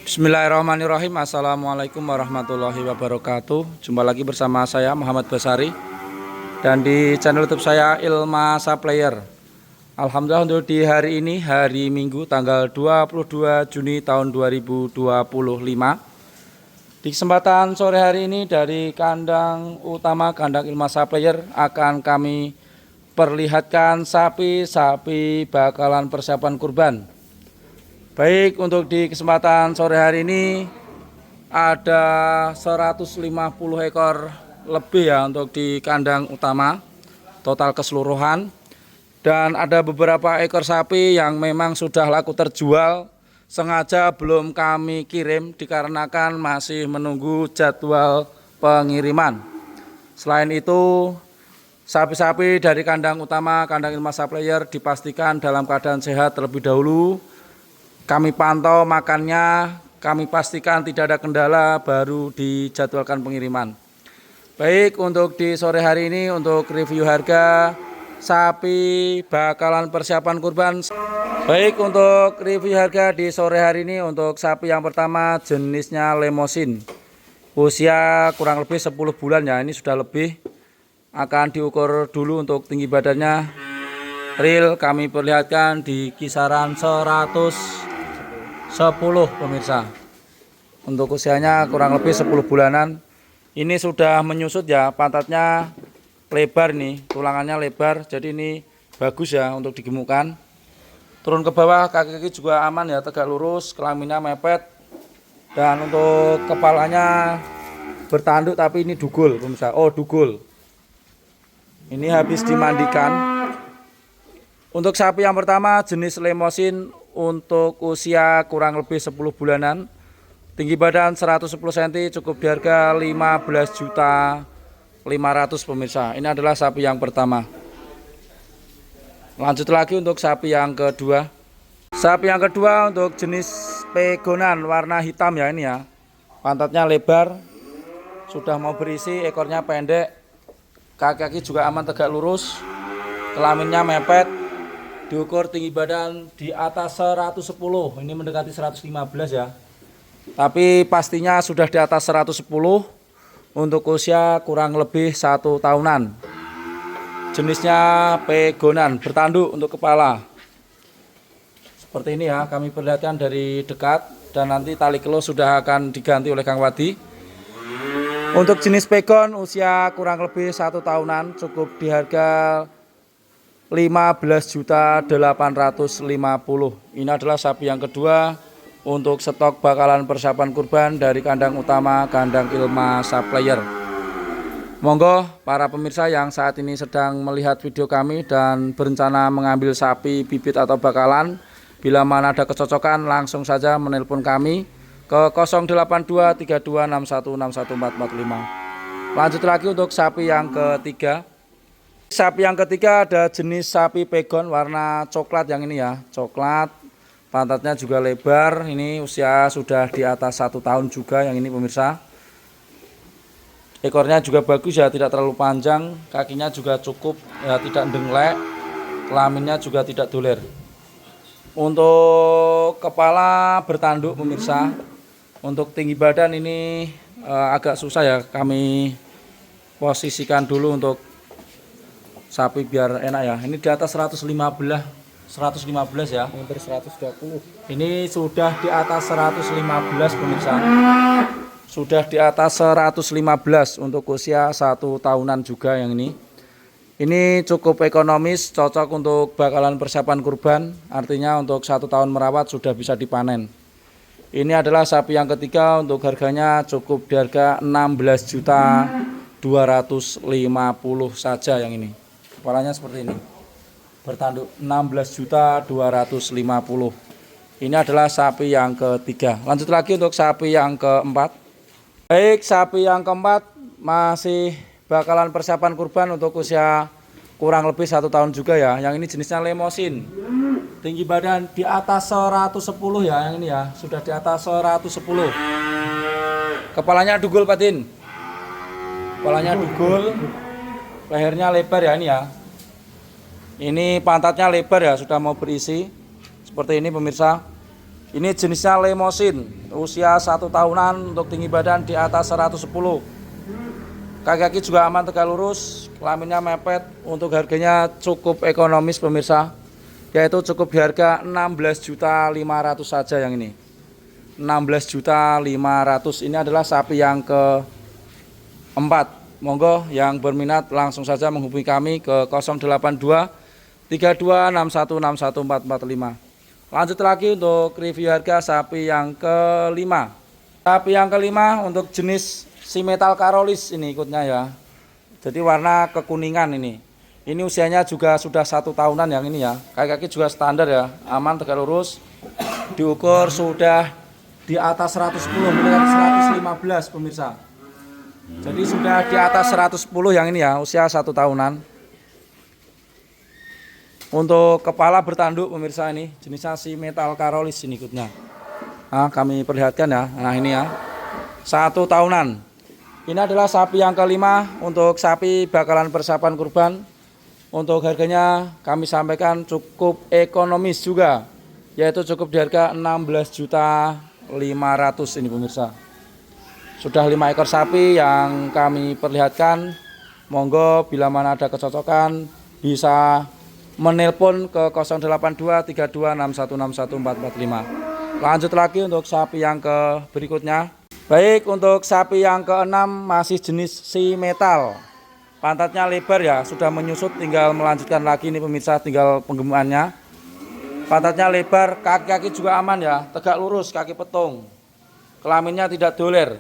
Bismillahirrahmanirrahim. Assalamualaikum warahmatullahi wabarakatuh. Jumpa lagi bersama saya Muhammad Basari dan di channel YouTube saya Ilma Supplier. Alhamdulillah untuk di hari ini, hari Minggu tanggal 22 Juni tahun 2025. Di kesempatan sore hari ini dari kandang utama kandang Ilma Supplier akan kami perlihatkan sapi-sapi bakalan persiapan kurban. Baik, untuk di kesempatan sore hari ini ada 150 ekor lebih ya untuk di kandang utama total keseluruhan, dan ada beberapa ekor sapi yang memang sudah laku terjual, sengaja belum kami kirim dikarenakan masih menunggu jadwal pengiriman. Selain itu, sapi-sapi dari kandang utama kandang Ilma Supplier dipastikan dalam keadaan sehat terlebih dahulu. Kami pantau makannya, kami pastikan tidak ada kendala, baru dijadwalkan pengiriman. Baik, untuk di sore hari ini untuk review harga sapi bakalan persiapan kurban. Baik, untuk review harga di sore hari ini untuk sapi yang pertama jenisnya Limousin. Usia kurang lebih 10 bulan ya, ini sudah lebih. Akan diukur dulu untuk tinggi badannya. Real kami perlihatkan di kisaran 110 pemirsa. Untuk usianya kurang lebih 10 bulanan. Ini sudah menyusut ya, pantatnya lebar nih, tulangannya lebar, jadi ini bagus ya untuk digemukkan. Turun ke bawah, kaki-kaki juga aman ya, tegak lurus, kelaminnya mepet. Dan untuk kepalanya bertanduk tapi ini dugul pemirsa. Oh, dugul. Ini habis dimandikan. Untuk sapi yang pertama jenis Limousin, untuk usia kurang lebih 10 bulanan, tinggi badan 110 cm, cukup di harga 15.500.000 pemirsa. Ini adalah sapi yang pertama. Lanjut lagi untuk sapi yang kedua. Sapi yang kedua untuk jenis pegonan warna hitam ya, ini ya. Pantatnya lebar, sudah mau berisi, ekornya pendek, kaki-kaki juga aman tegak lurus, kelaminnya mepet. Diukur tinggi badan di atas 110, ini mendekati 115 ya. Tapi pastinya sudah di atas 110. Untuk usia kurang lebih 1 tahunan. Jenisnya pegonan, bertanduk untuk kepala. Seperti ini ya, kami perlihatkan dari dekat, dan nanti tali kelo sudah akan diganti oleh Kang Wadi. Untuk jenis pegon usia kurang lebih 1 tahunan, cukup di harga 15.850.000. Ini adalah sapi yang kedua untuk stok bakalan persiapan kurban dari kandang utama kandang Ilma Supplier. Monggo para pemirsa yang saat ini sedang melihat video kami dan berencana mengambil sapi bibit atau bakalan, bila mana ada kecocokan langsung saja menelpon kami ke 0823261614445. Lanjut lagi untuk sapi yang ketiga. Sapi yang ketiga ada jenis sapi pegon warna coklat yang ini ya, coklat, pantatnya juga lebar. Ini usia sudah di atas 1 tahun juga yang ini pemirsa. Ekornya juga bagus ya, tidak terlalu panjang, kakinya juga cukup ya, tidak denglek, kelaminnya juga tidak doler. Untuk kepala bertanduk pemirsa. Untuk tinggi badan ini agak susah ya, kami posisikan dulu untuk sapi biar enak ya. Ini di atas 115 ya. Hampir 120. Ini sudah di atas 115 pemirsa. Sudah di atas 115 untuk usia 1 tahunan juga yang ini. Ini cukup ekonomis, cocok untuk bakalan persiapan kurban. Artinya untuk 1 tahun merawat sudah bisa dipanen. Ini adalah sapi yang ketiga, untuk harganya cukup di harga 16.250.000 saja yang ini. Kepalanya seperti ini, bertanduk 16.250.000. Ini adalah sapi yang ketiga. Lanjut lagi untuk sapi yang keempat. Baik, sapi yang keempat masih bakalan persiapan kurban untuk usia kurang lebih 1 tahun juga ya. Yang ini jenisnya Limousin. Tinggi badan di atas 110 ya, yang ini ya, sudah di atas 110. Kepalanya dugul Patin. Kepalanya dugul. Lehernya lebar ya ini ya. Ini pantatnya lebar ya, sudah mau berisi. Seperti ini pemirsa. Ini jenisnya Limousin, usia 1 tahunan, untuk tinggi badan di atas 110. Kaki-kaki juga aman, tegak lurus, kelaminnya mepet. Untuk harganya cukup ekonomis pemirsa, yaitu cukup di harga 16.500.000 saja yang ini. 16.500.000. Ini adalah sapi yang keempat. Monggo yang berminat langsung saja menghubungi kami ke 082 32 61 61 445. Lanjut lagi untuk review harga sapi yang kelima. Sapi yang kelima untuk jenis Simmental Carolis ini ikutnya ya. Jadi warna kekuningan ini. Ini usianya juga sudah 1 tahunan yang ini ya. Kaki-kaki juga standar ya, aman, tegak lurus. Diukur sudah di atas 110, mendekati 115 pemirsa. Jadi sudah di atas 110 yang ini ya, usia 1 tahunan. Untuk kepala bertanduk pemirsa, ini jenisnya Simmental Carolis ini ikutnya. Nah, kami perlihatkan ya. Nah, ini ya. 1 tahunan. Ini adalah sapi yang kelima untuk sapi bakalan persiapan kurban. Untuk harganya kami sampaikan cukup ekonomis juga, yaitu cukup di harga 16.500.000 ini pemirsa. Sudah 5 ekor sapi yang kami perlihatkan. Monggo bila mana ada kecocokan bisa menelpon ke 082 32 61 61 445. Lanjut lagi untuk sapi yang ke berikutnya. Baik, untuk sapi yang keenam masih jenis Simmental. Pantatnya lebar ya, sudah menyusut, tinggal melanjutkan lagi ini pemirsa, tinggal penggemukannya. Pantatnya lebar, kaki-kaki juga aman ya, tegak lurus, kaki petung. Kelaminnya tidak doler.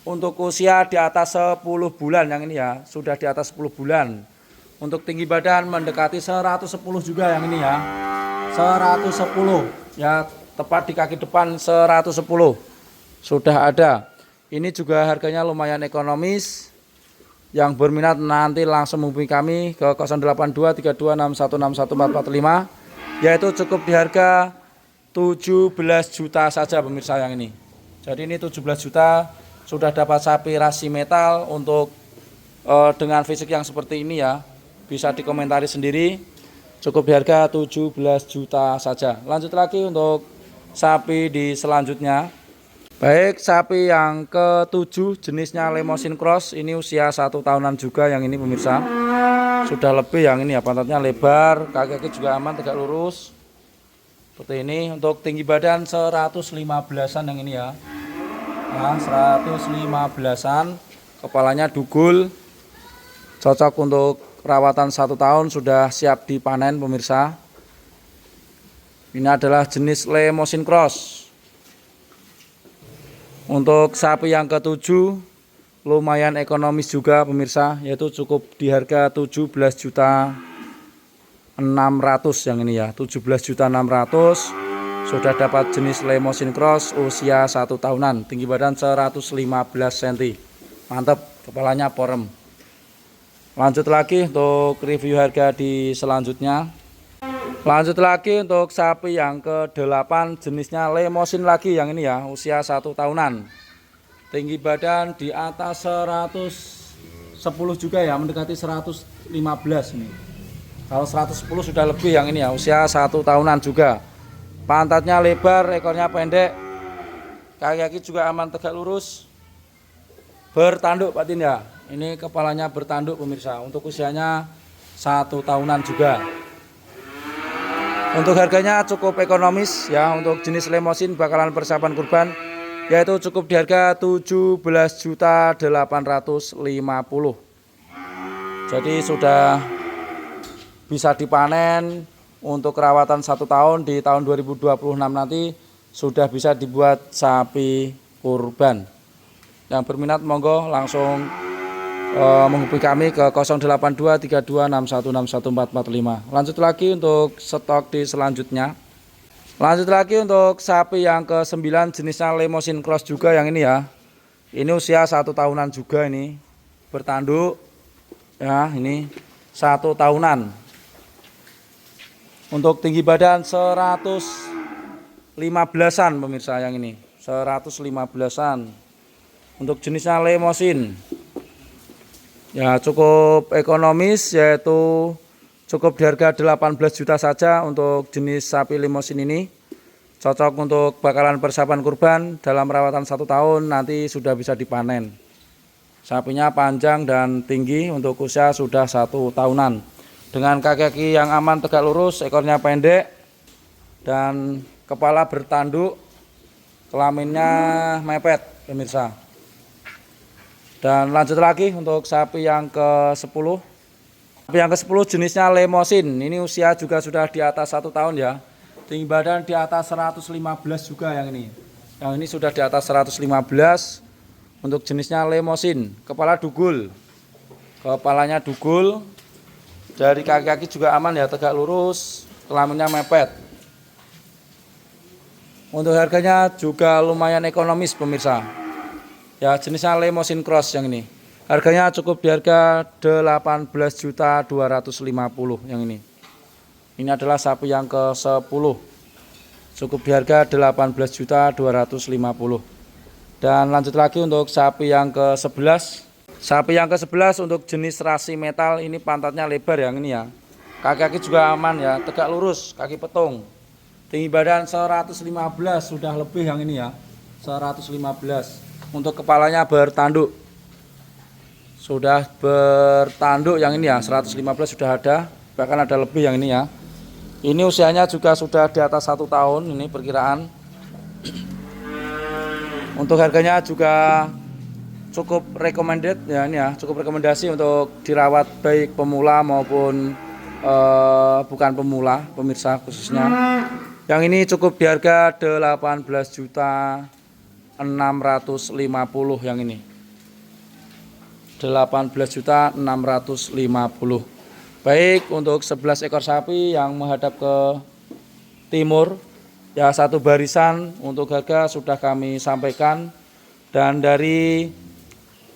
Untuk usia di atas 10 bulan yang ini ya, sudah di atas 10 bulan. Untuk tinggi badan mendekati 110 juga yang ini ya. 110 ya, tepat di kaki depan 110 sudah ada. Ini juga harganya lumayan ekonomis. Yang berminat nanti langsung menghubungi kami ke 082 32 61 61 445, yaitu cukup di harga 17 juta saja pemirsa yang ini. Jadi ini 17 juta sudah dapat sapi ras Simmental untuk dengan fisik yang seperti ini ya. Bisa dikomentari sendiri, cukup di harga 17 juta saja. Lanjut lagi untuk sapi di selanjutnya. Baik, sapi yang ke-7 jenisnya Limousin Cross. Ini usia 1 tahunan juga yang ini pemirsa. Sudah lebih yang ini ya, pantatnya lebar, kaki-kaki juga aman, tegak lurus. Seperti ini. Untuk tinggi badan 115-an yang ini ya. Nah, 115-an. Kepalanya dugul. Cocok untuk perawatan 1 tahun, sudah siap dipanen pemirsa. Ini adalah jenis Limousin Cross. Untuk sapi yang ke-7 lumayan ekonomis juga pemirsa, yaitu cukup di harga 17.600.000 yang ini ya. 17.600.000 sudah dapat jenis Limousin Cross, usia 1 tahunan, tinggi badan 115 cm. Mantap, kepalanya porem. Lanjut lagi untuk review harga di selanjutnya. Lanjut lagi untuk sapi yang ke-8 jenisnya Limousin lagi yang ini ya, usia 1 tahunan. Tinggi badan di atas 110 juga ya, mendekati 115 ini. Kalau 110 sudah lebih yang ini ya, usia 1 tahunan juga. Pantatnya lebar, ekornya pendek. Kaki-kaki juga aman, tegak lurus. Bertanduk Pak Tin ya. Ini kepalanya bertanduk pemirsa. Untuk usianya 1 tahunan juga. Untuk harganya cukup ekonomis ya, untuk jenis Limousin bakalan persiapan kurban, yaitu cukup di harga 17.850.000. Jadi sudah bisa dipanen untuk perawatan 1 tahun, di tahun 2026 nanti sudah bisa dibuat sapi kurban. Yang berminat monggo langsung menghubungi kami ke 082 32 61 61 445. Lanjut lagi untuk stok di selanjutnya. Lanjut lagi untuk sapi yang ke-9 jenisnya Limousin Cross juga yang ini ya. Ini usia 1 tahunan juga ini. Bertanduk ya, ini 1 tahunan. Untuk tinggi badan 115-an pemirsa yang ini. 115-an. Untuk jenisnya Limousin. Ya, cukup ekonomis, yaitu cukup di harga 18 juta saja untuk jenis sapi Limousin ini. cocok untuk bakalan persiapan kurban. Dalam perawatan 1 tahun nanti sudah bisa dipanen. Sapinya panjang dan tinggi, untuk usia sudah 1 tahunan. Dengan kaki-kaki yang aman tegak lurus, ekornya pendek dan kepala bertanduk, kelaminnya mepet pemirsa. Dan lanjut lagi untuk sapi yang ke-10. Sapi yang ke-10 jenisnya Limousin. Ini usia juga sudah di atas 1 tahun ya. Tinggi badan di atas 115 juga yang ini. Yang ini sudah di atas 115. Untuk jenisnya Limousin. Kepala dugul. Kepalanya dugul. Dari kaki-kaki juga aman ya, tegak lurus. Kelaminnya mepet. Untuk harganya juga lumayan ekonomis pemirsa. Ya, jenisnya Limousin Cross yang ini. Harganya cukup di harga 18.250.000 yang ini. Ini adalah sapi yang ke-10. Cukup di harga 18.250.000. Dan lanjut lagi untuk sapi yang ke-11. Sapi yang ke-11 untuk jenis rasi metal, ini pantatnya lebar yang ini ya. Kaki-kaki juga aman ya, tegak lurus, kaki petung. Tinggi badan 115 sudah lebih yang ini ya. 115. Untuk kepalanya bertanduk. Sudah bertanduk yang ini ya, 115 sudah ada, bahkan ada lebih yang ini ya. Ini usianya juga sudah di atas 1 tahun, ini perkiraan. Untuk harganya juga cukup recommended ya, ini ya, cukup rekomendasi untuk dirawat baik pemula maupun bukan pemula, pemirsa khususnya. Yang ini cukup di harga 18.650.000 yang ini. 18.650.000. Baik, untuk 11 ekor sapi yang menghadap ke timur ya, 1 barisan, untuk harga sudah kami sampaikan, dan dari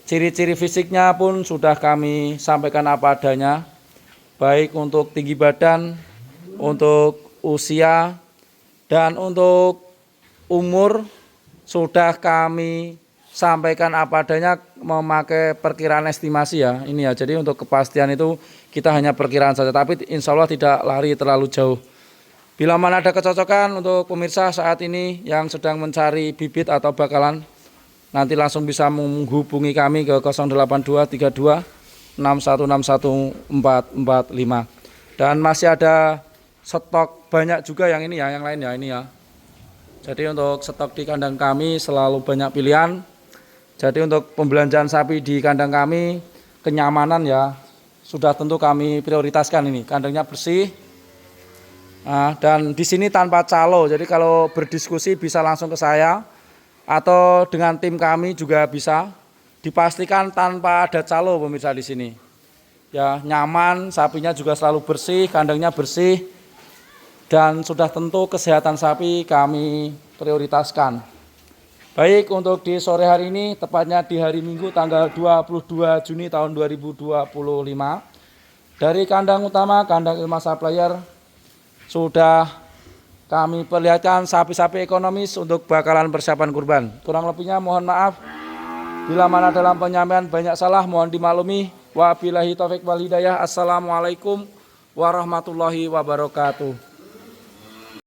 ciri-ciri fisiknya pun sudah kami sampaikan apa adanya. Baik untuk tinggi badan, untuk usia, dan untuk umur sudah kami sampaikan apa adanya, memakai perkiraan estimasi ya. Ini ya, jadi untuk kepastian itu kita hanya perkiraan saja, tapi insya Allah tidak lari terlalu jauh. Bila mana ada kecocokan untuk pemirsa saat ini yang sedang mencari bibit atau bakalan, nanti langsung bisa menghubungi kami ke 08232 6161445. Dan masih ada stok banyak juga yang ini ya, yang lain ya, ini ya. Jadi untuk stok di kandang kami selalu banyak pilihan. Jadi untuk pembelanjaan sapi di kandang kami, kenyamanan ya sudah tentu kami prioritaskan ini. Kandangnya bersih. Nah, dan di sini tanpa calo. Jadi kalau berdiskusi bisa langsung ke saya atau dengan tim kami juga bisa. Dipastikan tanpa ada calo pemirsa di sini. Ya, nyaman, sapinya juga selalu bersih, kandangnya bersih. Dan sudah tentu kesehatan sapi kami prioritaskan. Baik, untuk di sore hari ini, tepatnya di hari Minggu tanggal 22 Juni tahun 2025, dari kandang utama, kandang Ilma Supplier, sudah kami perlihatkan sapi-sapi ekonomis untuk bakalan persiapan kurban. Kurang lebihnya mohon maaf, bila mana dalam penyampaian banyak salah, mohon dimaklumi. Wabillahi taufik wal hidayah. Assalamualaikum warahmatullahi wabarakatuh.